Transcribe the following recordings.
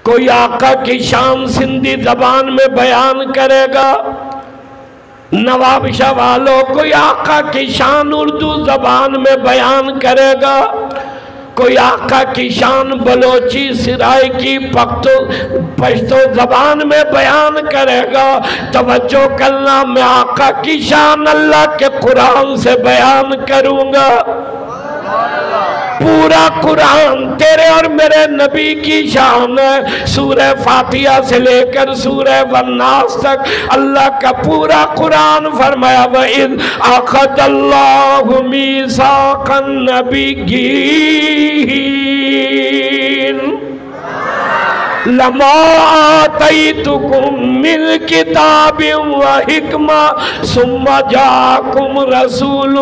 کوئی آقا کی شان سندھی زبان میں بیان کرے گا؟ نواب شاہ والوں کوئی آقا کی شان اردو زبان میں بیان کرے گا؟ کوئی آقا کی شان بلوچی سرائکی پشتو زبان میں بیان کرے گا؟ توجہ کرنا، میں آقا کی شان اللہ کے قرآن سے بیان کروں گا۔ پورا قرآن تیرے اور میرے نبی کی شان ہے، سورہ فاتحہ سے لے کر سورہ والناس تک اللہ کا پورا قرآن فرمایا وَإِذْ أَخَذَ اللَّهُ مِيثَاقَ النَّبِيِّينَ لَمَا آتَيْتُكُم مِّن كِتَابٍ وَحِكْمَةٍ ثُمَّ جَاءَكُمْ رَسُولٌ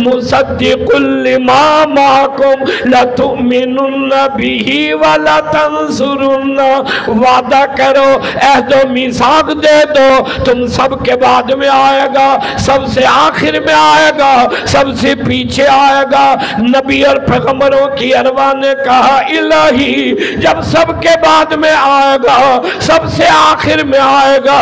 مُصَدِّقٌ لِّمَا مَعَكُمْ لَتُؤْمِنُنَّ بِهِ وَلَتَنصُرُنَّهُ۔ وعدہ کرو، عہد و میثاق دے دو، تم سب کے بعد میں آئے گا، سب سے آخر میں آئے گا، سب سے پیچھے آئے گا۔ نبی اور پیغمبروں کی ارواح نے کہا الہی جب سب کے بعد میں آئے گا، سب سے آخر میں آئے گا،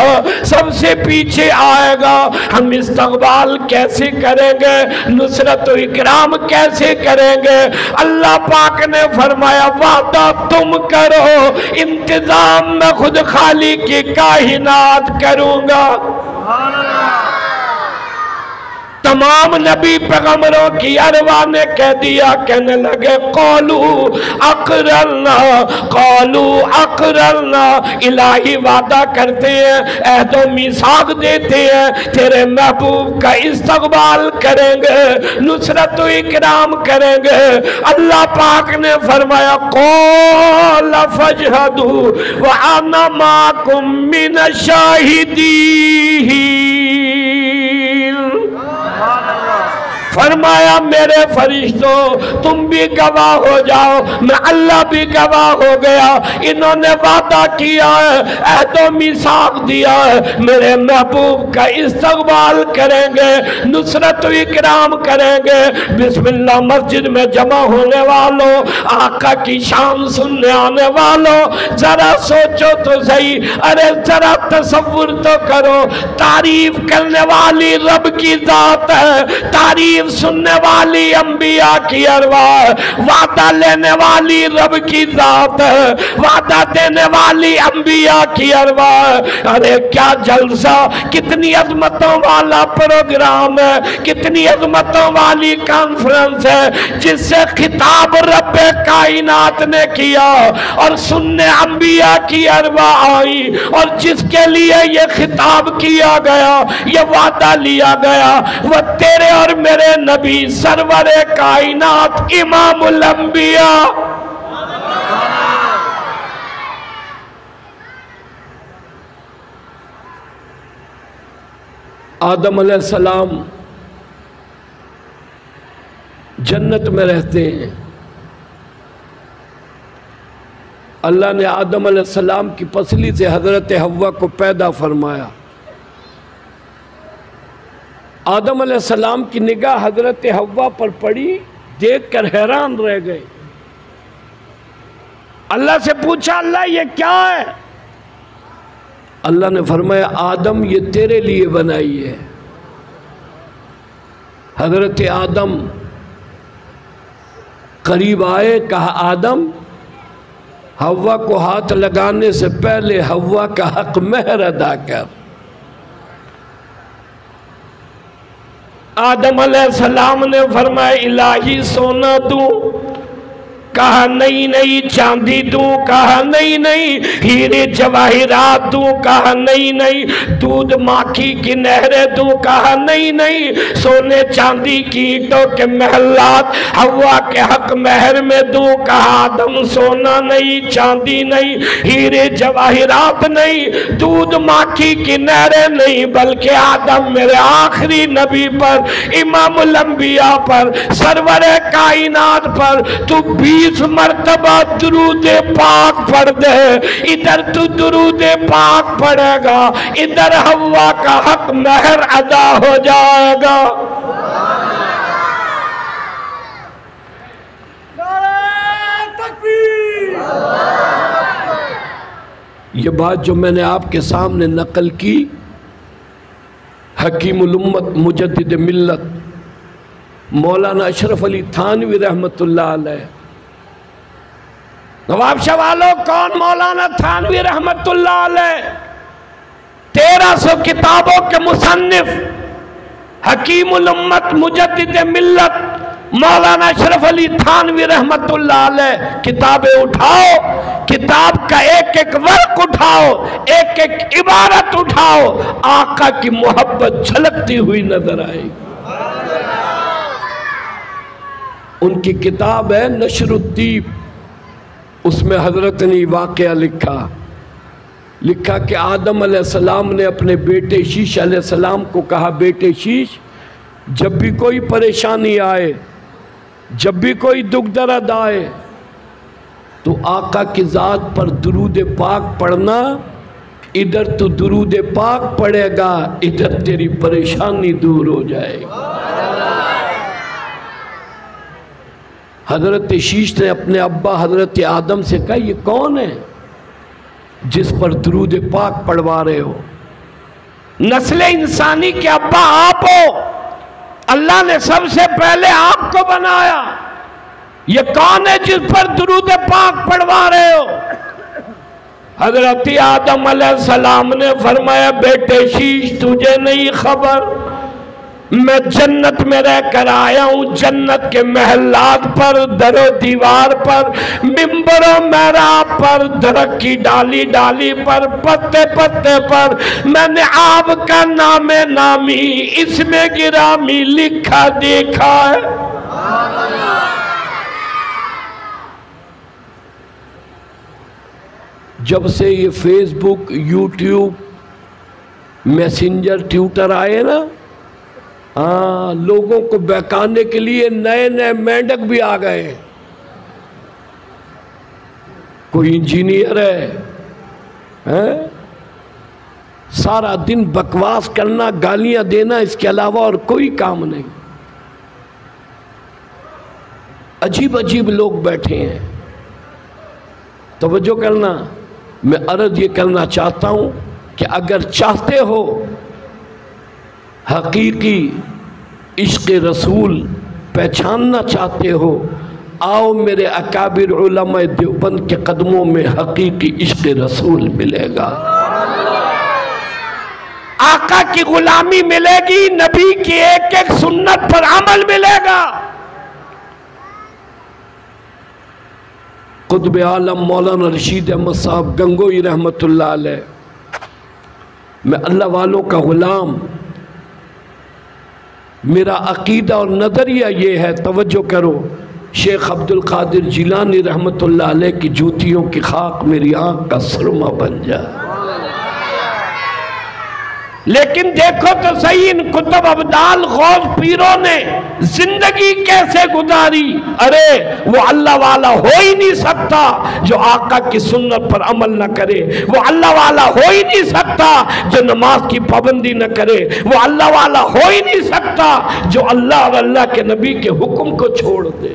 سب سے پیچھے آئے گا، ہم استقبال کیسے کریں گے؟ نصرت و اکرام کیسے کریں گے؟ اللہ پاک نے فرمایا وعدہ تم کرو، انتظام میں خود خالق کی کائنات کروں گا۔ تمام نبی پیغمبروں کی ارواح نے کہہ دیا، کہنے لگے قولوا اقررنا، قولوا اقررنا، الہی وعدہ کرتے ہیں، عہد و میثاق دیتے ہیں، تیرے محبوب کا استقبال کریں گے، نصرت و اکرام کریں گے۔ اللہ پاک نے فرمایا قال فاشهدوا وانا معكم من الشاہدین۔ فرمایا میرے فرشتوں تم بھی گواہ ہو جاؤ، میں اللہ بھی گواہ ہو گیا، انہوں نے وعدہ کیا ہے، عہد و میثاق دیا ہے، میرے محبوب کا استقبال کریں گے، نصرت و اکرام کریں گے۔ بسم اللہ مسجد میں جمع ہونے والوں، آقا کی شان سننے آنے والوں، ذرا سوچو تو صحیح، ارے ذرا تصور تو کرو، تعریف کرنے والی رب کی ذات ہے، تعریف سننے والی انبیاء کی ارواح، وعدہ لینے والی رب کی ذات ہے، وعدہ دینے والی انبیاء کی ارواح۔ ارے کیا جلسہ، کتنی عظمتوں والا پروگرام ہے، کتنی عظمتوں والی کانفرنس ہے، جس سے خطاب رب کائنات نے کیا اور سننے انبیاء کی ارواح آئی، اور جس کے لیے یہ خطاب کیا گیا، یہ وعدہ لیا گیا، وہ تیرے اور میرے نبی سرور کائنات امام الانبیاء آدم علیہ السلام جنت میں رہتے ہیں۔ اللہ نے آدم علیہ السلام کی پسلی سے حضرت حوا کو پیدا فرمایا۔ آدم علیہ السلام کی نگاہ حضرت حوا پر پڑی، دیکھ کر حیران رہ گئے۔ اللہ سے پوچھا اللہ یہ کیا ہے؟ اللہ نے فرمایا آدم یہ تیرے لیے بنائی ہے۔ حضرت آدم قریب آئے، کہا آدم حوا کو ہاتھ لگانے سے پہلے حوا کا حق مہر ادا کر۔ آدم علیہ السلام نے فرمایا الہی سونا دوں؟ کہا نہیں نہیں، چاندی دوں؟ کہا نہیں نہیں، ہیرے جواہرات دوں؟ کہا نہیں نہیں، دودھ ماکھی کی نہریں دوں؟ کہا نہیں نہیں، سونے چاندی کی اینٹوں کے محلات حوا کے حق مہر میں دوں؟ کہا آدم سونا نہیں، چاندی نہیں، ہیرے جواہرات نہیں، دودھ ماکھی کی نہریں نہیں، بلکہ آدم میرے آخری نبی پر، امام الانبیاء پر، سرور کائنات پر تو 20 مرتبہ درود پاک پڑھ دے۔ ادھر تو درود پاک پڑھے گا، ادھر حوا کا حق مہر ادا ہو جائے گا۔ یہ بات جو میں نے آپ کے سامنے نقل کی، حکیم الامت مجدد ملت مولانا اشرف علی تھانوی رحمت اللہ علیہ. نواب شاہ والوں، کون مولانا تھانوی رحمت اللہ علیہ؟ 1300 کتابوں کے مصنف، حکیم الامت مجدد ملت مولانا اشرف علی تھانوی رحمت اللہ علیہ. کتابیں اٹھاؤ، کتاب کا ایک ایک ورق اٹھاؤ، ایک ایک عبارت اٹھاؤ، آقا کی محبت جھلکتی ہوئی نظر آئے گی. ان کی کتاب ہے نشر الدیب، اس میں حضرت نے واقعہ لکھا کہ آدم علیہ السلام نے اپنے بیٹے شیش علیہ السلام کو کہا، بیٹے شیش، جب بھی کوئی پریشانی آئے، جب بھی کوئی دکھ درد آئے تو آقا کی ذات پر درود پاک پڑھنا. ادھر تو درود پاک پڑھے گا، ادھر تیری پریشانی دور ہو جائے گی. حضرت شیش نے اپنے ابا حضرت آدم سے کہا، یہ کون ہے جس پر درود پاک پڑھوا رہے ہو؟ نسل انسانی کے ابا آپ ہو، اللہ نے سب سے پہلے آپ کو بنایا، یہ کون ہے جس پر درود پاک پڑھوا رہے ہو؟ حضرت آدم علیہ السلام نے فرمایا، بیٹے شیش تجھے نہیں خبر، میں جنت میں رہ کر آیا ہوں، جنت کے محلات پر، در و دیوار پر، ممبر و محراب پر، درخت کی ڈالی ڈالی پر، پتے پتے پر میں نے آپ کا نام نامی، اسم گرامی لکھا دیکھا ہے. جب سے یہ فیس بک، یوٹیوب، میسنجر، ٹویٹر آئے نا، لوگوں کو بہکانے کے لیے نئے نئے مینڈک بھی آ گئے ہیں. کوئی انجینئر ہے، سارا دن بکواس کرنا، گالیاں دینا، اس کے علاوہ اور کوئی کام نہیں. عجیب عجیب لوگ بیٹھے ہیں. توجہ کرنا، میں عرض یہ کرنا چاہتا ہوں کہ اگر چاہتے ہو حقیقی عشق رسول پہچاننا چاہتے ہو، آؤ میرے اکابر علماء دیوبند کے قدموں میں حقیقی عشق رسول ملے گا، آقا کی غلامی ملے گی، نبی کی ایک ایک سنت پر عمل ملے گا. قطب عالم مولانا رشید احمد صاحب گنگوئی رحمت اللہ علیہ، میں اللہ والوں کا غلام، میرا عقیدہ اور نظریہ یہ ہے، توجہ کرو، شیخ عبد القادر جیلانی رحمت اللہ علیہ کی جوتیوں کی خاک میری آنکھ کا سرما بن جائے. لیکن دیکھو تو صحیح ان کتب ابدال غوث پیروں نے زندگی کیسے گزاری. ارے وہ اللہ والا ہو ہی نہیں سکتا جو آقا کی سنت پر عمل نہ کرے، وہ اللہ والا ہو ہی نہیں سکتا جو نماز کی پابندی نہ کرے، وہ اللہ والا ہو ہی نہیں سکتا جو اللہ اور اللہ کے نبی کے حکم کو چھوڑ دے.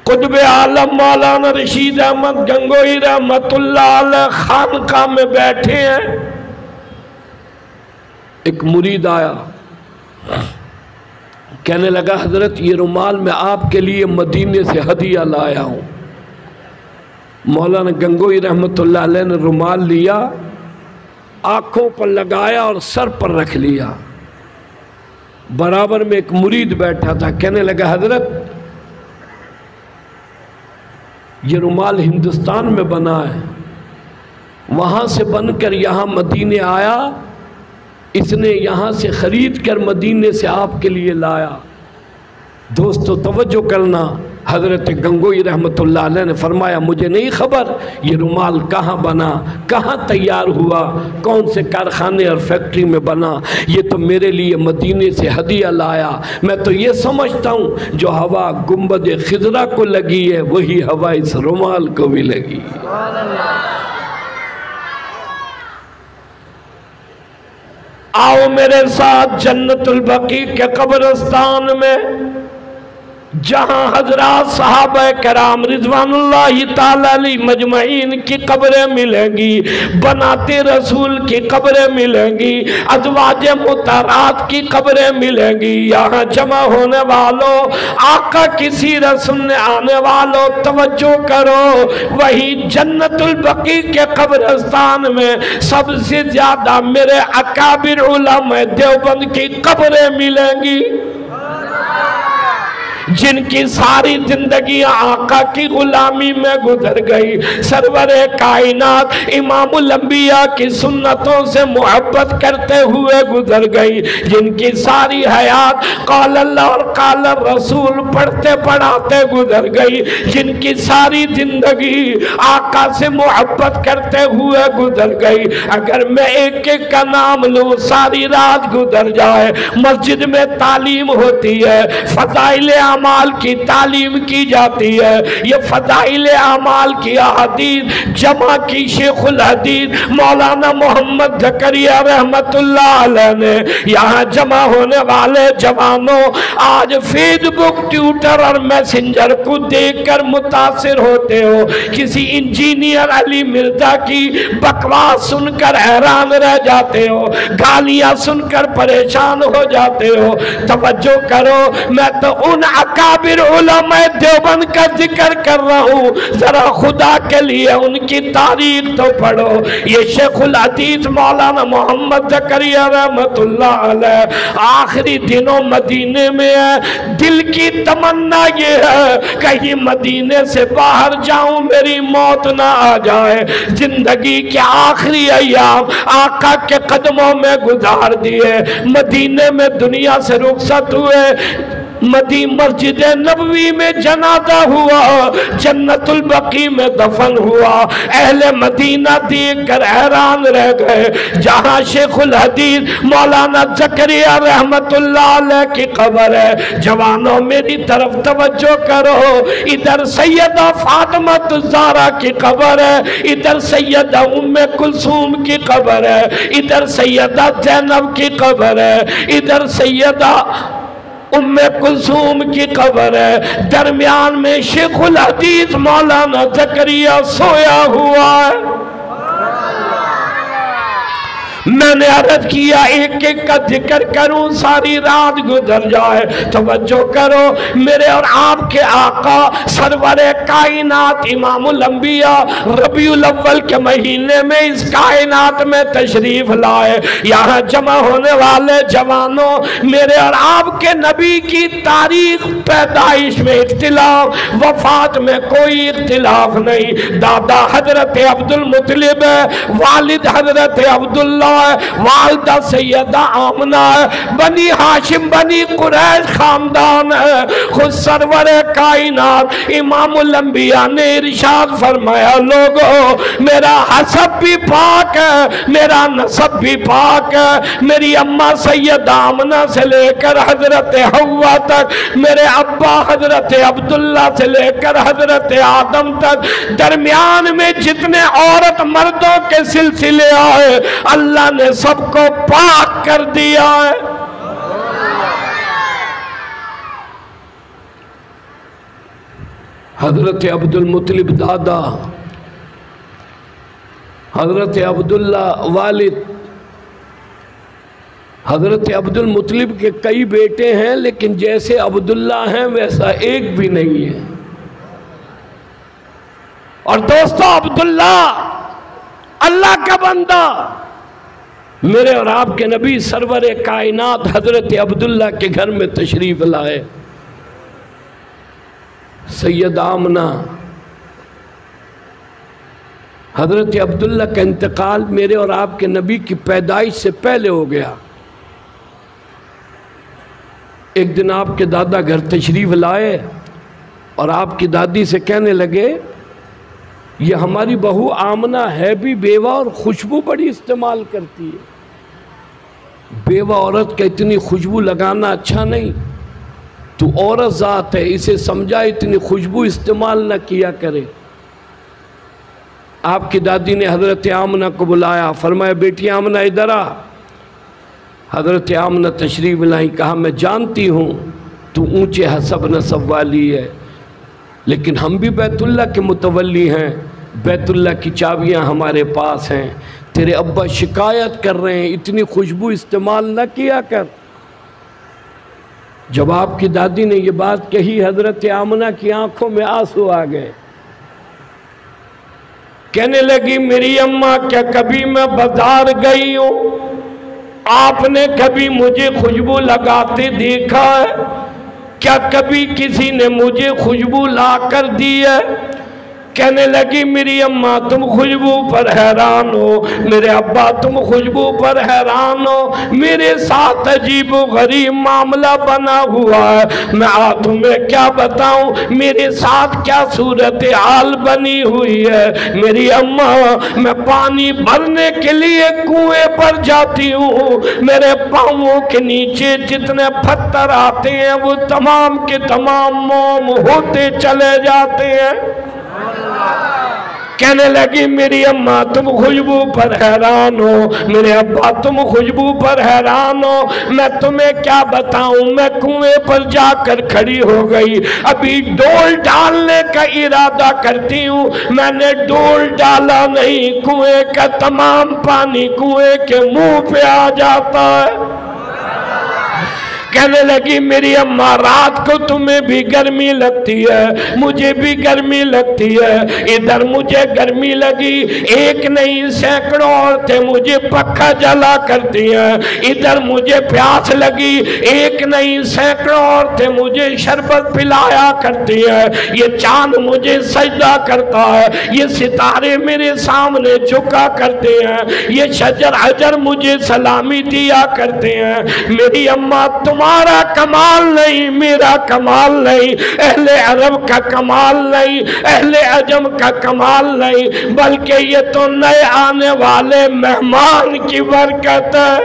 قطب عالم مولانا رشید احمد گنگوئی رحمت اللہ علیہ خانقاہ میں بیٹھے ہیں. ایک مرید آیا، کہنے لگا حضرت یہ رومال میں آپ کے لیے مدینے سے ہدیہ لایا ہوں. مولانا گنگوئی رحمت اللہ علیہ نے رومال لیا، آنکھوں پر لگایا اور سر پر رکھ لیا. برابر میں ایک مرید بیٹھا تھا، کہنے لگا حضرت یہ رومال ہندوستان میں بنا ہے، وہاں سے بن کر یہاں مدینے آیا، اس نے یہاں سے خرید کر مدینے سے آپ کے لیے لایا. دوستو توجہ کرنا، حضرت گنگوئی رحمت اللہ علیہ نے فرمایا مجھے نہیں خبر یہ رومال کہاں بنا، کہاں تیار ہوا، کون سے کارخانے اور فیکٹری میں بنا، یہ تو میرے لیے مدینے سے ہدیہ لایا. میں تو یہ سمجھتا ہوں جو ہوا گنبد خضرا کو لگی ہے وہی ہوا اس رومال کو بھی لگی. آؤ میرے ساتھ جنت البقیع کے قبرستان میں جہاں حضرات صحابہ کرام رضوانُاللہ تعالیٰ علیہ مجمعین کی قبریں ملیں گی، بناتے رسول کی قبریں ملیں گی، ازواج مطہرات کی قبریں ملیں گی، یہاں جمع ہونے والوں، آقا کی سیرت سننے آنے والوں توجہ کرو، وہی جنت البقیع کے قبرستان میں سب سے زیادہ میرے اکابر علماء دیوبند کی قبریں ملیں گی، جن کی ساری زندگی آقا کی غلامی میں گزر گئی، سرور کائنات امام الانبیاء کی سنتوں سے محبت کرتے ہوئے گزر گئی، جن کی ساری حیات قال اللہ اور قال الرسول پڑھتے پڑھاتے گزر گئی، جن کی ساری زندگی آقا سے محبت کرتے ہوئے گزر گئی، اگر میں ایک ایک کا نام لوں ساری رات گزر جائے۔ مسجد میں تعلیم ہوتی ہے، فضائل اعمال کی تعلیم کی جاتی ہے، یہ فضائل اعمال کی احادیث جمع کی شیخ الحدیث مولانا محمد زکریا رحمت اللہ علیہ نے۔ یہاں جمع ہونے والے جوانوں آج فیس بک، ٹویٹر اور میسنجر کو دیکھ کر متاثر ہوتے ہو، کسی انجینئر علی مرزا کی بکواس سن کر حیران رہ جاتے ہو، گالیاں سن کر پریشان ہو جاتے ہو۔ توجہ کرو، میں تو ان اکابر علماء دیوبند کا ذکر کر رہا ہوں، ذرا خدا کے لیے ان کی تاریخ تو پڑھو۔ یہ شیخ الحدیث مولانا محمد زکریا رحمت اللہ علیہ آخری دنوں مدینے میں ہے، دل کی تمنا یہ ہے کہیں مدینے سے باہر جاؤں میری موت نہ آ جائے، زندگی کے آخری ایام آقا کے قدموں میں گزار دیے، مدینے میں دنیا سے رخصت ہوئے، مسجد نبوی میں جنازہ ہوا، جنت البقیع میں دفن ہوا، اہل مدینہ دیکھ کر حیران رہ گئے، جہاں شیخ الحدیث مولانا زکریا رحمت اللہ علیہ کی قبر ہے۔ جوانوں میری طرف توجہ کرو، ادھر سیدہ فاطمہ الزہرا کی قبر ہے، ادھر سیدہ ام کلثوم کی قبر ہے، ادھر سیدہ زینب کی قبر ہے، ادھر سیدہ ام کلثوم کی قبر ہے، درمیان میں شیخ الحدیث مولانا زکریا سویا ہوا ہے۔ میں نے عرض کیا ایک ایک کا ذکر کروں ساری رات گزر جائے۔ توجہ کرو، میرے اور آپ کے آقا سرور کائنات امام الانبیاء ربیع الاول کے مہینے میں اس کائنات میں تشریف لائے۔ یہاں جمع ہونے والے جوانوں، میرے اور آپ کے نبی کی تاریخ پیدائش میں اختلاف، وفات میں کوئی اختلاف نہیں۔ دادا حضرت عبدالمطلب ہے، والد حضرت عبداللہ ہے، والدہ سیدہ آمنہ ہے، بنی ہاشم بنی قریش خاندان ہے۔ خود سرور کائنات امام الانبیاء نے ارشاد فرمایا، لوگو میرا حسب بھی پاک ہے، میرا نسب بھی پاک ہے، میری اماں سیدہ آمنہ سے لے کر حضرت حوا تک، میرے ابا حضرت عبداللہ سے لے کر حضرت آدم تک، درمیان میں جتنے عورت مردوں کے سلسلے آئے اللہ نے سب کو پاک کر دیا ہے۔ حضرت عبدالمطلب دادا، حضرت عبداللہ والد، حضرت عبدالمطلب کے کئی بیٹے ہیں لیکن جیسے عبداللہ ہیں ویسا ایک بھی نہیں ہے۔ اور دوستو عبداللہ اللہ کا بندہ، میرے اور آپ کے نبی سرور کائنات حضرت عبداللہ کے گھر میں تشریف لائے۔ سید آمنہ، حضرت عبداللہ کا انتقال میرے اور آپ کے نبی کی پیدائش سے پہلے ہو گیا۔ ایک دن آپ کے دادا گھر تشریف لائے اور آپ کی دادی سے کہنے لگے، یہ ہماری بہو آمنہ ہے بھی بیوہ اور خوشبو بڑی استعمال کرتی ہے۔ بیوہ عورت کا اتنی خوشبو لگانا اچھا نہیں، تو عورت ذات ہے، اسے سمجھا اتنی خوشبو استعمال نہ کیا کرے۔ آپ کی دادی نے حضرت آمنہ کو بلایا، فرمایا بیٹی آمنہ ادھر آ۔ حضرت آمنہ تشریف لائی، کہا میں جانتی ہوں تو اونچے حسب نسب والی ہے، لیکن ہم بھی بیت اللہ کے متولی ہیں، بیت اللہ کی چابیاں ہمارے پاس ہیں۔ تیرے ابا شکایت کر رہے ہیں اتنی خوشبو استعمال نہ کیا کر۔ جب آپ کی دادی نے یہ بات کہی حضرت آمنہ کی آنکھوں میں آنسو آ گئے، کہنے لگی میری اماں کیا کبھی میں بازار گئی ہوں، آپ نے کبھی مجھے خوشبو لگاتے دیکھا ہے؟ کیا کبھی کسی نے مجھے خوشبو لا کر دی ہے؟ کہنے لگی میری اماں تم خوشبو پر حیران ہو، میرے ابا تم خوشبو پر حیران ہو، میرے ساتھ عجیب و غریب معاملہ بنا ہوا ہے، میں تمہیں کیا بتاؤں میرے ساتھ کیا صورتحال بنی ہوئی ہے۔ میری اماں میں پانی بھرنے کے لیے کنویں پر جاتی ہوں، میرے پاؤں کے نیچے جتنے پتھر آتے ہیں وہ تمام کے تمام موم ہوتے چلے جاتے ہیں۔ کہنے لگی میری اماں تم خوشبو پر حیران ہو، میرے ابا تم خوشبو پر حیران ہو، میں تمہیں کیا بتاؤں۔ میں کنویں پر جا کر کھڑی ہو گئی، ابھی ڈول ڈالنے کا ارادہ کرتی ہوں، میں نے ڈول ڈالا نہیں، کنویں کا تمام پانی کنویں کے منہ پہ آ جاتا ہے۔ کہنے لگی میری اماں رات کو تمہیں بھی گرمی لگتی ہے، مجھے بھی گرمی لگتی ہے، ادھر مجھے گرمی لگی ایک نہیں سینکڑوں عورتیں مجھے پکا جلا کرتی ہیں، ادھر مجھے پیاس لگی ایک نہیں سینکڑوں عورتیں مجھے شربت پلایا کرتی ہیں، یہ چاند مجھے سجدہ کرتا ہے، یہ ستارے میرے سامنے جھکا کرتے ہیں، یہ شجر حجر مجھے سلامی دیا کرتے ہیں۔ میری اماں تمہارا کمال نہیں، میرا کمال نہیں، اہل عرب کا کمال نہیں، اہل عجم کا کمال نہیں، بلکہ یہ تو نئے آنے والے مہمان کی برکت ہے۔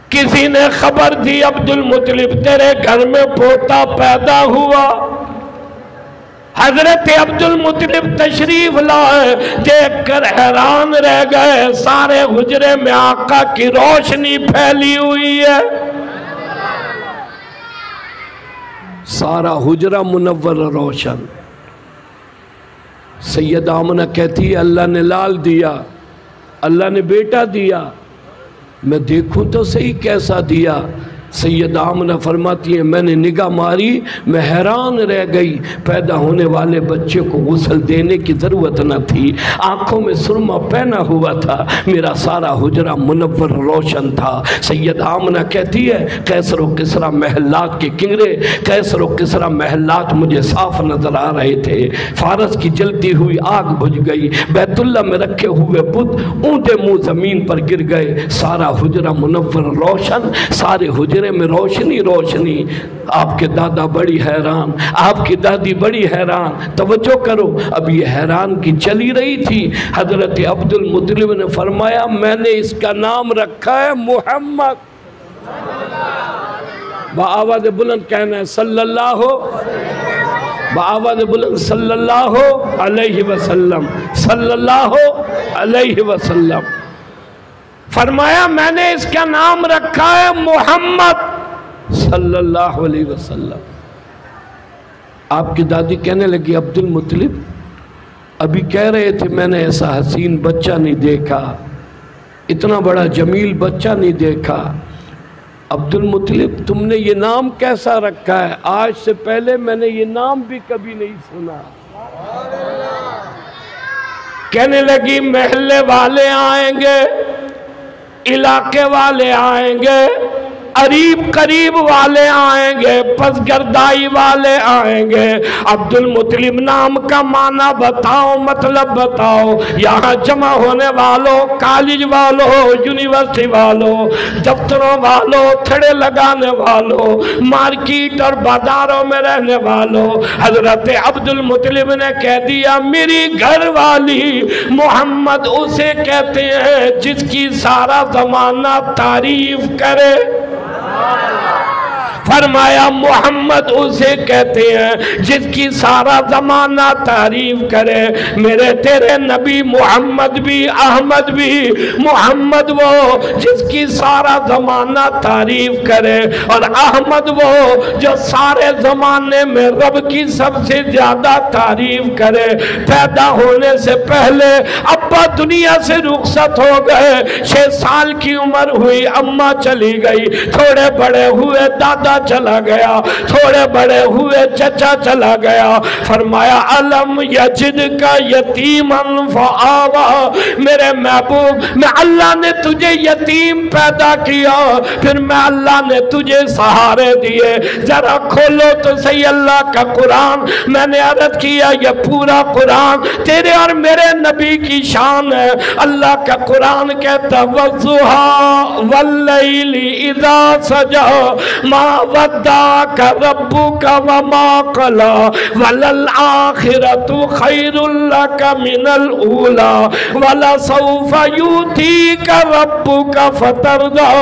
کسی نے خبر دی عبدالمطلب تیرے گھر میں پوتا پیدا ہوا، حضرت عبدالمطلب تشریف لائے، دیکھ کر حیران رہ گئے، سارے حجرے میں آقا کی روشنی پھیلی ہوئی ہے، سارا حجرہ منور روشن۔ سید آمنہ کہتی ہے اللہ نے لال دیا، اللہ نے بیٹا دیا، میں دیکھوں تو صحیح کیسا دیا۔ سید آمنہ فرماتی ہیں میں نے نگاہ ماری، میں حیران رہ گئی، پیدا ہونے والے بچے کو غسل دینے کی ضرورت نہ تھی، آنکھوں میں سرما پہنا ہوا تھا، میرا سارا حجرہ منور روشن تھا۔ سید آمنہ کہتی ہے قیصر و کسریٰ محلات کے کنگرے، قیصر و کسریٰ محلات مجھے صاف نظر آ رہے تھے، فارس کی جلتی ہوئی آگ بجھ گئی، بیت اللہ میں رکھے ہوئے بت اونٹے منہ زمین پر گر گئے، سارا حجرہ منور روشن، سارے حجرے میں روشنی روشنی۔ آپ کے دادا بڑی حیران، آپ کی دادی بڑی حیران، توجہ کرو، اب یہ حیران کی چلی رہی تھی۔ حضرت عبدالمطلب نے فرمایا میں نے اس کا نام رکھا ہے محمد، بآواز بلند کہنا ہے صلی اللہ بآواز بلند صلی اللہ علیہ وسلم، صلی اللہ علیہ وسلم۔ فرمایا میں نے اس کا نام رکھا ہے محمد صلی اللہ علیہ وسلم۔ آپ کی دادی کہنے لگی عبدالمطلب ابھی کہہ رہے تھے میں نے ایسا حسین بچہ نہیں دیکھا، اتنا بڑا جمیل بچہ نہیں دیکھا، عبدالمطلب تم نے یہ نام کیسا رکھا ہے؟ آج سے پہلے میں نے یہ نام بھی کبھی نہیں سنا۔ کہنے لگی محلے والے آئیں گے، علاقے والے آئیں گے، قریب والے آئیں گے، پسگردائی والے آئیں گے، عبدالمطلب نام کا معنی بتاؤ، مطلب بتاؤ، یہاں جمع ہونے والوں، کالج والوں، یونیورسٹی والوں، دفتروں والوں، تھڑے لگانے والوں، مارکیٹ اور بازاروں میں رہنے والوں، حضرت عبدالمطلب نے کہہ دیا میری گھر والی محمد اسے کہتے ہیں جس کی سارا زمانہ تعریف کرے، فرمایا محمد اسے کہتے ہیں جس کی سارا زمانہ تعریف کرے، میرے تیرے نبی محمد بھی احمد بھی، محمد وہ جس کی سارا زمانہ تعریف کرے، اور احمد وہ جو سارے زمانے میں رب کی سب سے زیادہ تعریف کرے۔ پیدا ہونے سے پہلے ابا دنیا سے رخصت ہو گئے، 6 سال کی عمر ہوئی اماں چلی گئی، تھوڑے بڑے ہوئے دادا چلا گیا، تھوڑے بڑے ہوئے چچا چلا گیا۔ فرمایا علم یجد کا یتیمن فآوا، میرے محبوب میں اللہ نے تجھے یتیم پیدا کیا، پھر میں اللہ نے تجھے سہارے دیے۔ ذرا کھولو تو صحیح اللہ کا قرآن، میں نے عرض کیا یہ پورا قرآن تیرے اور میرے نبی کی شان ہے۔ اللہ کا قرآن کہتا وَالضُّحَىٰ وَاللَّيْلِ إِذَا سَجَىٰ مَا وَدَّعَكَ رَبُّكَ وَمَا قَلَىٰ وَلَلْآخِرَةُ خَيْرٌ لَكَ مِنَ الْأُولَىٰ وَلَسَوْفَ يُؤْتِيكَ رَبُّكَ فَتَرْضَىٰ،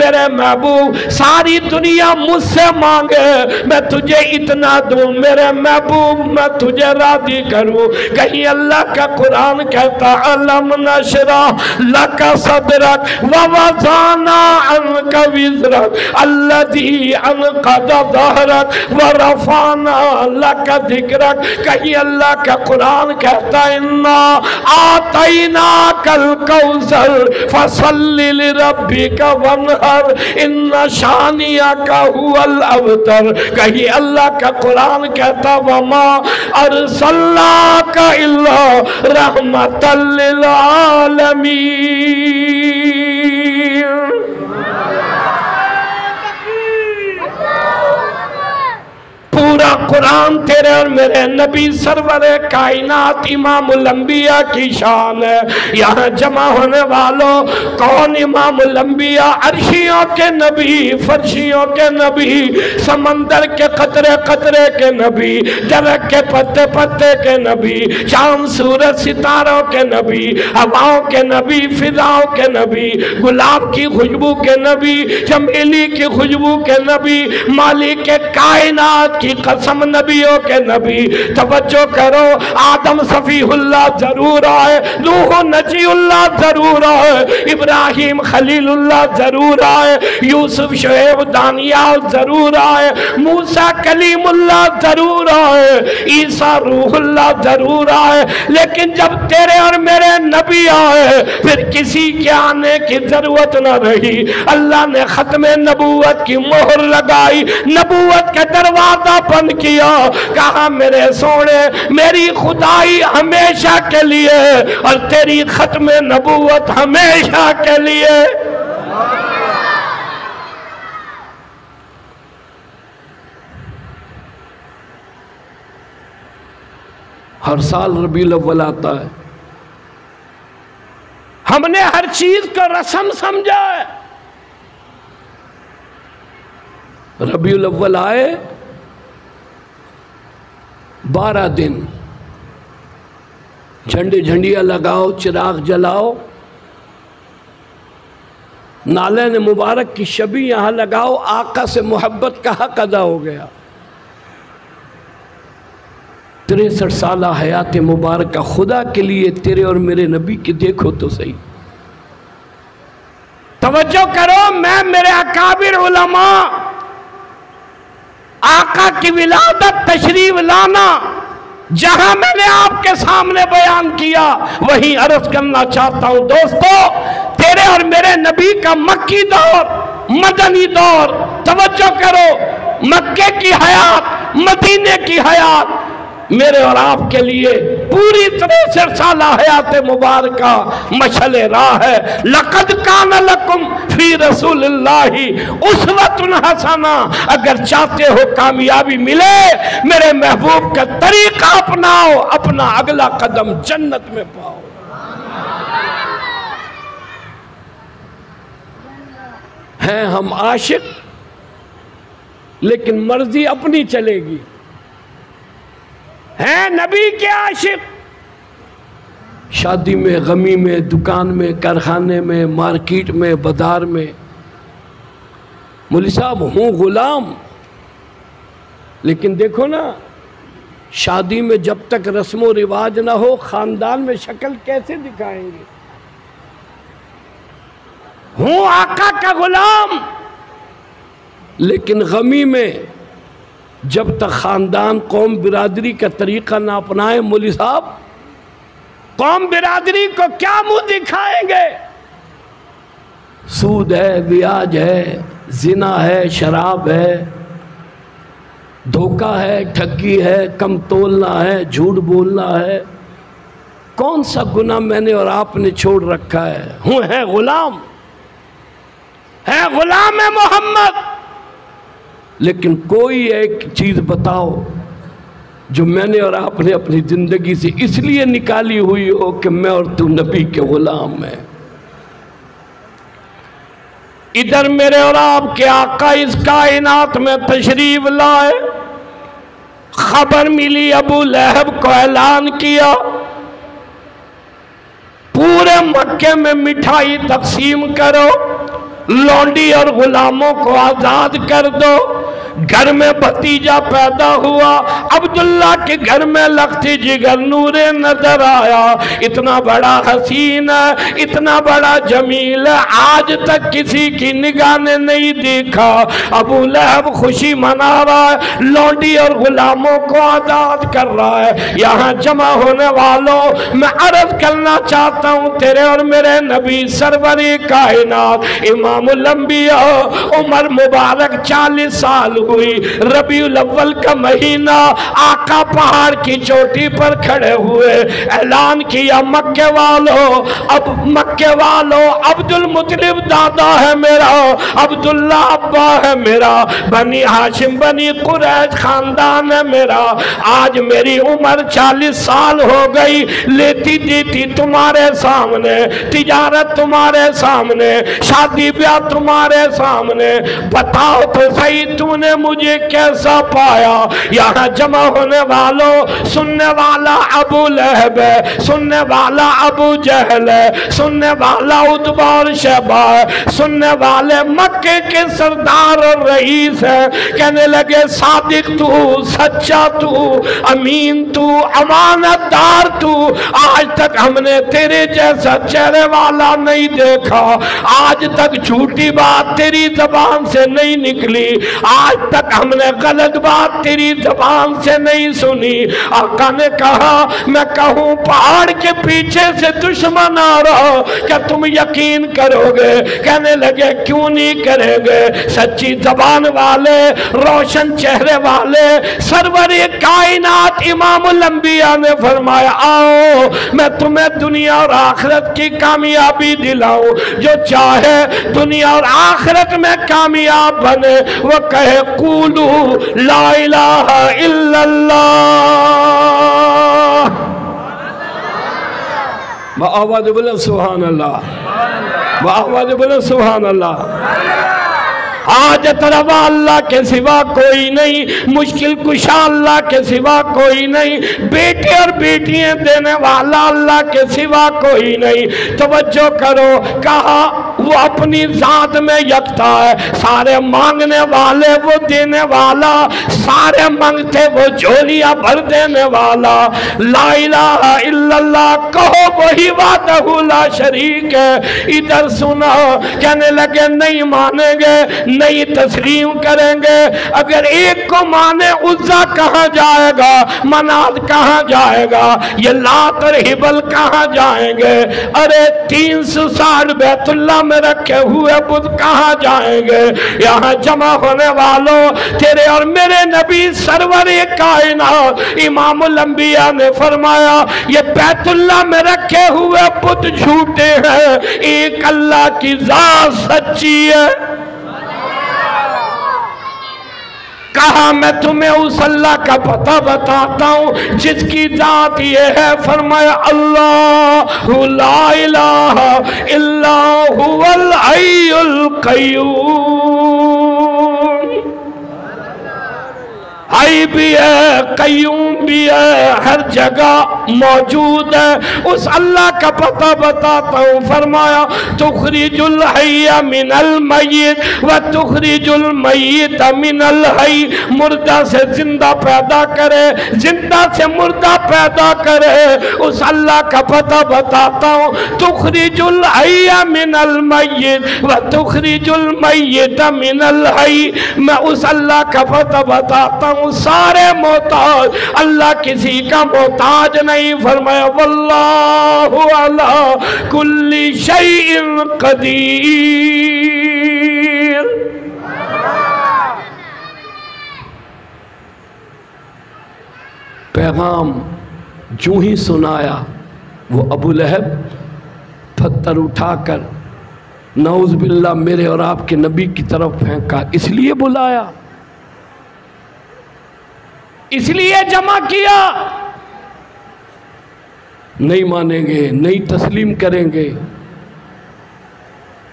میرے محبوب ساری دنیا مجھ سے مانگے میں تجھے اتنا دوں، میرے محبوب میں تجھے راضی کروں۔ کہیں اللہ کا قرآن کہتا علم نشرح لک صدرک ووضعنا عنک وزرک الذی انقض ظہرک ورفعنا لک ذکرک، کہیں اللہ کا قرآن کہتا انا آتیناک الکوثر فصل لربک وانحر ان شانیک هو الابتر، کہیں اللہ کا قرآن کہتا وما ارسلناک الا رحمتا للعالمین۔ پورا قرآن تیرے اور میرے نبی سرور کائنات امام الانبیاء کی شان ہے۔ یہاں جمع ہونے والوں کون امام الانبیاء؟ عرشیوں کے نبی، فرشیوں کے نبی، سمندر کے قطرے قطرے کے نبی، درخت کے پتے پتے کے نبی، چاند سورج ستاروں کے نبی، ہواؤں کے نبی، فضاؤں کے نبی، گلاب کی خوشبو کے نبی، چمیلی کی خوشبو کے نبی، مالک کے کائنات کی قسم نبیوں کے نبی۔ توجہ کرو، آدم صفیح اللہ ضرور آئے، نوح نجی اللہ ضرور آئے، ابراہیم خلیل اللہ ضرور آئے، یوسف شعیب دانیال ضرور آئے، موسیٰ کلیم اللہ ضرور آئے، عیسیٰ روح اللہ ضرور آئے، لیکن جب تیرے اور میرے نبی آئے پھر کسی کے آنے کی ضرورت نہ رہی۔ اللہ نے ختم نبوت کی مہر لگائی، نبوت کے دروازہ بند کیا، کہا میرے سونے میری خدائی ہمیشہ کے لیے اور تیری ختم نبوت ہمیشہ کے لیے۔ ہر سال ربیع الاول آتا ہے، ہم نے ہر چیز کو رسم سمجھا ہے۔ ربیع الاول آئے، 12 دن جھنڈے جھنڈیاں لگاؤ، چراغ جلاؤ، نالین مبارک کی شبی یہاں لگاؤ، آقا سے محبت کا حق ادا ہو گیا۔ 63 سالہ حیات مبارکہ خدا کے لیے تیرے اور میرے نبی کی دیکھو تو صحیح۔ توجہ کرو، میں میرے اکابر علماء آقا کی ولادت تشریف لانا جہاں میں نے آپ کے سامنے بیان کیا وہیں عرض کرنا چاہتا ہوں۔ دوستو، تیرے اور میرے نبی کا مکی دور، مدنی دور، توجہ کرو، مکے کی حیات، مدینے کی حیات میرے اور آپ کے لیے پوری 63 سالہ حیات مبارکہ مشعل راہ ہے۔ لَقَدْ كَانَ لَكُمْ فِي رَسُولِ اللَّهِ أُسْوَةٌ حَسَنَةٌ، اگر چاہتے ہو کامیابی ملے میرے محبوب کا طریقہ اپناؤ، اپنا اگلا قدم جنت میں پاؤ۔ ہیں ہم عاشق لیکن مرضی اپنی چلے گی، ہیں نبی کے عاشق، شادی میں، غمی میں، دکان میں، کارخانے میں، مارکیٹ میں، بازار میں مولوی صاحب ہوں غلام، لیکن دیکھو نا شادی میں جب تک رسم و رواج نہ ہو خاندان میں شکل کیسے دکھائیں گے؟ ہوں آقا کا غلام، لیکن غمی میں جب تک خاندان قوم برادری کا طریقہ نہ اپنائے مولوی صاحب قوم برادری کو کیا منہ دکھائیں گے؟ سود ہے، بیاج ہے، زنا ہے، شراب ہے، دھوکہ ہے، ٹھگی ہے، کم تولنا ہے، جھوٹ بولنا ہے۔ کون سا گناہ میں نے اور آپ نے چھوڑ رکھا ہے؟ ہوں ہے غلام محمد، لیکن کوئی ایک چیز بتاؤ جو میں نے اور آپ نے اپنی زندگی سے اس لیے نکالی ہوئی ہو کہ میں اور تو نبی کے غلام ہیں۔ ادھر میرے اور آپ کے آقا اس کائنات میں تشریف لائے، خبر ملی ابو لہب کو اعلان کیا پورے مکے میں مٹھائی تقسیم کرو، لونڈی اور غلاموں کو آزاد کر دو۔ گھر میں بھتیجا پیدا ہوا، عبداللہ کے گھر میں لختی جگر نور نظر آیا، اتنا بڑا حسین ہے، اتنا بڑا جمیل ہے، آج تک کسی کی نگاہ نے نہیں دیکھا۔ ابو لہب خوشی منا رہا ہے، لونڈی اور غلاموں کو آزاد کر رہا ہے۔ یہاں جمع ہونے والوں میں عرض کرنا چاہتا ہوں، تیرے اور میرے نبی سرور کائنات امام الانبیاء عمر مبارک 40 سال ہوئی، ربیع الاول کا مہینہ، آقا پہاڑ کی چوٹی پر کھڑے ہوئے، اعلان کیا مکے والوں، اب مکے والوں، عبد المطلب دادا ہے میرا، عبداللہ ابا ہے میرا، بنی ہاشم بنی قریش خاندان ہے میرا، آج میری عمر 40 سال ہو گئی، لیتی دیتی تمہارے سامنے، تجارت تمہارے سامنے، شادی بیاہ تمہارے سامنے، بتاؤ تو صحیح تو نے مجھے کیسا پایا؟ یہاں جمع ہونے والوں، سننے والا ابو لہب ہے، سننے والا ابو جہل ہے، سننے والا عتبہ اور شیبہ ہے، سننے والے مکے کے سردار اور رئیس ہے، کہنے لگے صادق تو، سچا تو، امین تو، امانت دار تو، آج تک ہم نے تیرے جیسا چہرے والا نہیں دیکھا، آج تک جھوٹی بات تیری زبان سے نہیں نکلی، آج تک ہم نے غلط بات تیری زبان سے نہیں سنی۔ آقا نے کہا میں کہوں پہاڑ کے پیچھے سے دشمن آ رہا، کیا تم یقین کرو گے؟ کہنے لگے کیوں نہیں کریں گے؟ سچی زبان والے، روشن چہرے والے، سرور کائنات امام الانبیاء نے فرمایا آؤ میں تمہیں دنیا اور آخرت کی کامیابی دلاؤں، جو چاہے دنیا اور آخرت میں کامیاب بنے وہ کہے قولو لا الہ الا اللہ، بآواز بلند سبحان اللہ، بآواز بلند سبحان اللہ۔ حاجت روا اللہ کے سوا کوئی نہیں، مشکل کشا اللہ کے سوا کوئی نہیں، بیٹے اور بیٹیاں دینے والا اللہ کے سوا کوئی نہیں۔ توجہ کرو، کہا وہ اپنی ذات میں یکتا ہے، سارے مانگنے والے وہ دینے والا، سارے مانگتے وہ جھولیاں بھر دینے والا، لا الہ الا اللہ کہو وہی وحدہ لا شریک ہے۔ ادھر سنا، کہنے لگے نہیں مانیں گے، نہیں تسلیم کریں گے، اگر ایک کو مانے عزا کہاں جائے گا، منات کہاں جائے گا، یہ لات اور حبل کہاں جائیں گے؟ ارے 360 بیت اللہ میں رکھے ہوئے بت کہاں جائیں گے؟ یہاں جمع ہونے والوں، تیرے اور میرے نبی سرور کائنات امام الانبیاء نے فرمایا یہ بیت اللہ میں رکھے ہوئے بت جھوٹے ہیں، ایک اللہ کی ذات سچی ہے۔ کہا میں تمہیں اس اللہ کا پتہ بتاتا ہوں جس کی ذات یہ ہے، فرمایا اللہ لا الہ الا هو الحی القیوم، حی بھی ہے، قیوم بھی ہے، ہر جگہ موجود ہے۔ اس اللہ کا پتہ بتاتا ہوں، فرمایا تخرج الحی من المیت و تخرج المیت من الحی، مردہ سے زندہ پیدا کرے، زندہ سے مردہ پیدا کرے، اس اللہ کا پتہ بتاتا ہوں۔ تخرج الحی من المیت و تخرج المیت من الحی، میں اس اللہ کا پتہ بتاتا ہوں۔ سارے محتاج، اللہ کسی کا محتاج نہیں، فرمایا واللہ علی کل شیء قدیر۔ پیغام جو ہی سنایا، وہ ابو لہب پتھر اٹھا کر نعوذ باللہ میرے اور آپ کے نبی کی طرف پھینکا۔ اس لیے بلایا، اس لیے جمع کیا، نہیں مانیں گے، نہیں تسلیم کریں گے۔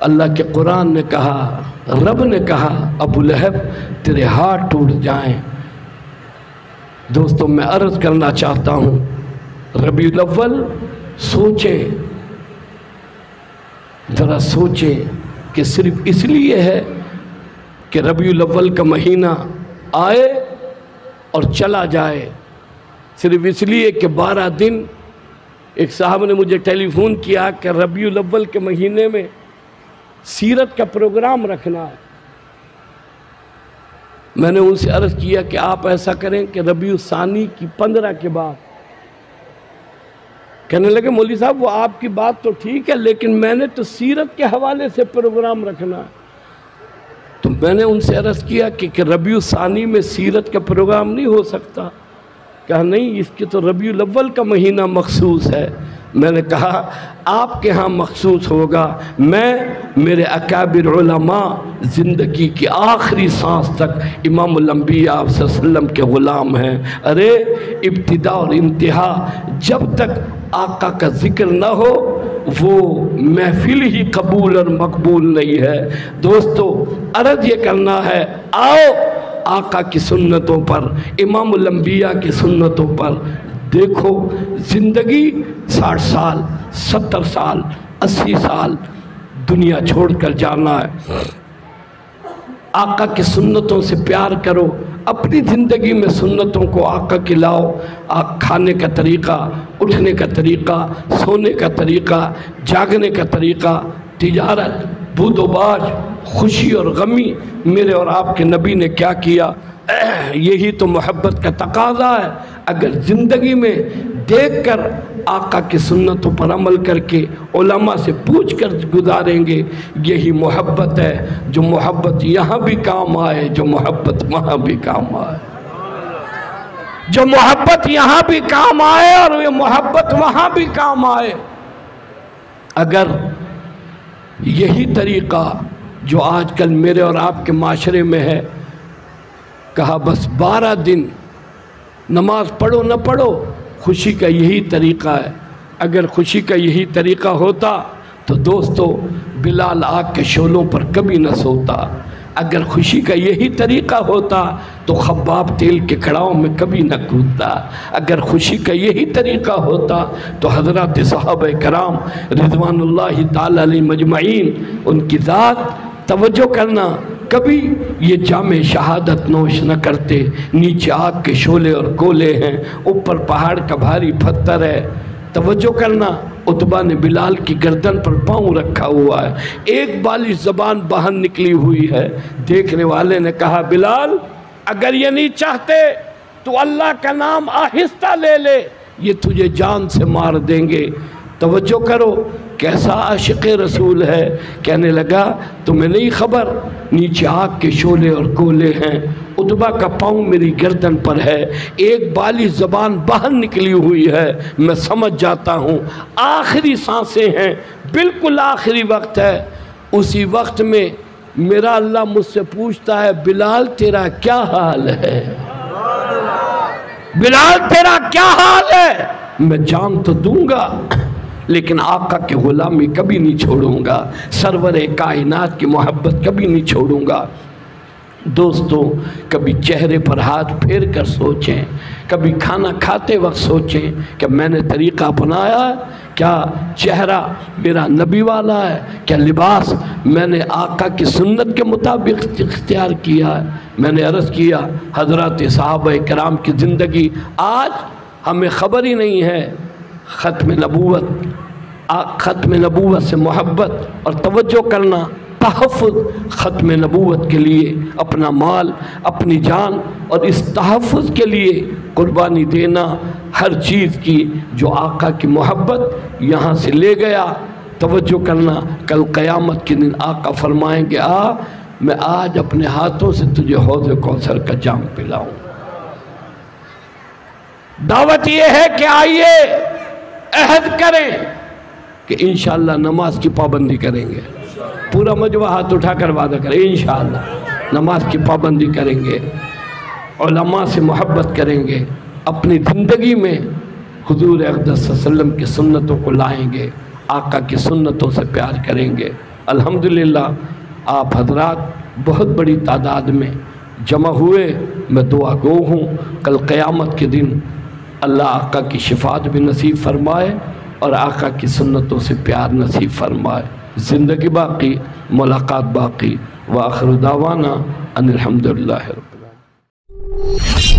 اللہ کے قرآن نے کہا، رب نے کہا ابو لہب تیرے ہاتھ ٹوٹ جائیں۔ دوستو میں عرض کرنا چاہتا ہوں، ربیع الاول سوچیں، ذرا سوچیں کہ صرف اس لیے ہے کہ ربیع الاول کا مہینہ آئے اور چلا جائے، صرف اس لیے کہ 12 دن۔ ایک صاحب نے مجھے ٹیلی فون کیا کہ ربیع الاول کے مہینے میں سیرت کا پروگرام رکھنا ہے۔ میں نے ان سے عرض کیا کہ آپ ایسا کریں کہ ربیع الثانی کی 15 کے بعد۔ کہنے لگے مولوی صاحب وہ آپ کی بات تو ٹھیک ہے، لیکن میں نے تو سیرت کے حوالے سے پروگرام رکھنا ہے۔ تو میں نے ان سے عرض کیا کہ ربیع الثانی میں سیرت کا پروگرام نہیں ہو سکتا۔ کہا نہیں، اس کے تو ربیع الاول کا مہینہ مخصوص ہے۔ میں نے کہا آپ کے ہاں مخصوص ہوگا، میں میرے اکابر علماء زندگی کی آخری سانس تک امام الانبیاء صلی اللہ علیہ وسلم کے غلام ہیں۔ ارے ابتدا اور انتہا جب تک آقا کا ذکر نہ ہو وہ محفل ہی قبول اور مقبول نہیں ہے۔ دوستو عرض یہ کرنا ہے، آؤ آقا کی سنتوں پر، امام الانبیاء کی سنتوں پر دیکھو۔ زندگی 60 سال، 70 سال، 80 سال دنیا چھوڑ کر جانا ہے۔ آقا کی سنتوں سے پیار کرو، اپنی زندگی میں سنتوں کو آقا کی لاؤ۔ کھانے کا طریقہ، اٹھنے کا طریقہ، سونے کا طریقہ، جاگنے کا طریقہ، تجارت، بود و باش، خوشی اور غمی، میرے اور آپ کے نبی نے کیا کیا؟ یہی تو محبت کا تقاضا ہے۔ اگر زندگی میں دیکھ کر آقا کی سنتوں پر عمل کر کے علماء سے پوچھ کر گزاریں گے، یہی محبت ہے، جو محبت یہاں بھی کام آئے، جو محبت وہاں بھی کام آئے، جو محبت یہاں بھی کام آئے اور یہ محبت وہاں بھی کام آئے۔ اگر یہی طریقہ جو آج کل میرے اور آپ کے معاشرے میں ہے، کہا بس 12 دن نماز پڑھو نہ پڑھو، خوشی کا یہی طریقہ ہے۔ اگر خوشی کا یہی طریقہ ہوتا تو دوستو بلال آگ کے شعلوں پر کبھی نہ سوتا۔ اگر خوشی کا یہی طریقہ ہوتا تو خباب تیل کے کڑاؤں میں کبھی نہ کودتا۔ اگر خوشی کا یہی طریقہ ہوتا تو حضرات صحابہ کرام رضوان اللہ تعالی علیہ مجمعین، ان کی ذات، توجہ کرنا، کبھی یہ جام شہادت نوش نہ کرتے۔ نیچے آگ کے شعلے اور گولے ہیں، اوپر پہاڑ کا بھاری پتھر ہے۔ توجہ کرنا، عتبہ نے بلال کی گردن پر پاؤں رکھا ہوا ہے، ایک بالش زبان باہر نکلی ہوئی ہے۔ دیکھنے والے نے کہا بلال اگر یہ نہیں چاہتے تو اللہ کا نام آہستہ لے لے، یہ تجھے جان سے مار دیں گے۔ توجہ کرو کیسا عاشق رسول ہے۔ کہنے لگا تمہیں نہیں خبر، نیچے آگ کے شعلے اور گولے ہیں، عتبہ کا پاؤں میری گردن پر ہے، ایک بالش زبان باہر نکلی ہوئی ہے، میں سمجھ جاتا ہوں آخری سانسیں ہیں، بالکل آخری وقت ہے۔ اسی وقت میں میرا اللہ مجھ سے پوچھتا ہے بلال تیرا کیا حال ہے؟ بلال تیرا کیا حال ہے؟ میں جان تو دوں گا لیکن آقا کی غلامی کبھی نہیں چھوڑوں گا، سرور کائنات کی محبت کبھی نہیں چھوڑوں گا۔ دوستوں کبھی چہرے پر ہاتھ پھیر کر سوچیں، کبھی کھانا کھاتے وقت سوچیں کہ میں نے طریقہ اپنایا ہے، کیا چہرہ میرا نبی والا ہے، کیا لباس میں نے آقا کی سنت کے مطابق اختیار کیا ہے۔ میں نے عرض کیا حضرات صحابہ کرام کی زندگی آج ہمیں خبر ہی نہیں ہے۔ ختم نبوت سے محبت اور توجہ کرنا، تحفظ ختم نبوت کے لیے اپنا مال، اپنی جان اور اس تحفظ کے لیے قربانی دینا، ہر چیز کی جو آقا کی محبت یہاں سے لے گیا، توجہ کرنا۔ کل قیامت کے دن آقا فرمائیں گے میں آج اپنے ہاتھوں سے تجھے حوض کوثر کا جام پلاؤں۔ دعوت یہ ہے کہ آئیے عہد کریں کہ انشاءاللہ نماز کی پابندی کریں گے۔ پورا مجمع ہاتھ اٹھا کر وعدہ کریں انشاءاللہ نماز کی پابندی کریں گے، علماء سے محبت کریں گے، اپنی زندگی میں حضور اقدس صلی اللہ علیہ وسلم کی سنتوں کو لائیں گے، آقا کی سنتوں سے پیار کریں گے۔ الحمدللہ آپ حضرات بہت بڑی تعداد میں جمع ہوئے، میں دعا گو ہوں کل قیامت کے دن اللہ آقا کی شفاعت بھی نصیب فرمائے اور آقا کی سنتوں سے پیار نصیب فرمائے۔ زندگی باقی، ملاقات باقی۔ وآخر دعوانا ان الحمدللہ رب العالمین۔